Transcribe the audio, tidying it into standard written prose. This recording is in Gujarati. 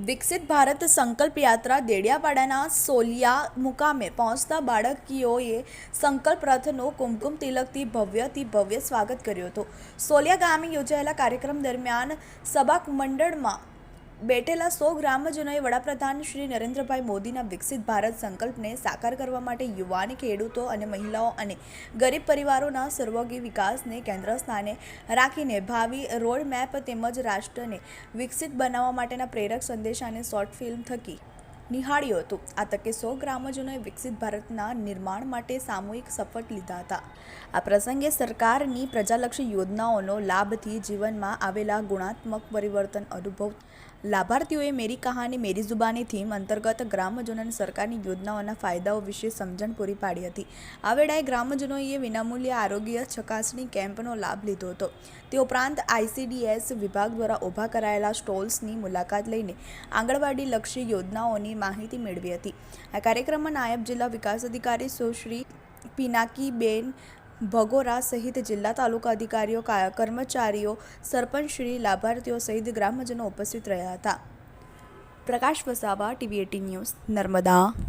વિકસિત ભારત સંકલ્પ યાત્રા દેડિયાપાડાના સોલિયા મુકામે પહોંચતા બાળકીઓએ સંકલ્પ રથનો કુમકુમ તિલકથી ભવ્ય સ્વાગત કર્યું હતું. સોલિયા ગામે યોજાયેલા કાર્યક્રમ દરમિયાન સભા મંડળમાં બેઠેલા 100 ગ્રામજનોએ વડાપ્રધાન શ્રી નરેન્દ્રભાઈ મોદીના વિકસિત ભારત સંકલ્પને સાકાર કરવા માટે યુવાન, ખેડૂતો અને મહિલાઓ અને ગરીબ પરિવારોના સર્વાંગી વિકાસને કેન્દ્ર સ્થાને રાખીને ભાવિ રોડમેપ તેમજ રાષ્ટ્રને વિકસિત બનાવવા માટેના પ્રેરક સંદેશાને શોર્ટ ફિલ્મ થકી નિહાળ્યું હતું. આ તકે 100 ગ્રામજનોએ વિકસિત ભારતના નિર્માણ માટે સામૂહિક શપથ લીધા હતા. આ પ્રસંગે સરકારની પ્રજાલક્ષી યોજનાઓનો લાભથી જીવનમાં આવેલા ગુણાત્મક પરિવર્તન અનુભવ લાભાર્થીઓએ મેરી કહાની મેરી જુબાની થીમ અંતર્ગત ગ્રામજનોને સરકારની યોજનાઓના ફાયદાઓ વિશે સમજણ પૂરી પાડી હતી. આ વેળાએ ગ્રામજનોએ વિનામૂલ્ય આરોગ્ય ચકાસણી કેમ્પનો લાભ લીધો હતો. તે ઉપરાંત ICDS વિભાગ દ્વારા ઊભા કરાયેલા સ્ટોલ્સની મુલાકાત લઈને આંગણવાડી લક્ષી યોજનાઓની માહિતી મેળવી હતી. આ કાર્યક્રમમાં નાયબ જિલ્લા વિકાસ અધિકારી સુશ્રી પિનાકીબેન ભગોરા સહિત જિલ્લા તાલુકા અધિકારીઓ, કર્મચારીઓ, સરપંચશ્રી, લાભાર્થીઓ સહિત ગ્રામજનો ઉપસ્થિત રહ્યા હતા. પ્રકાશ વસાવા, TV18 ન્યૂઝ, નર્મદા.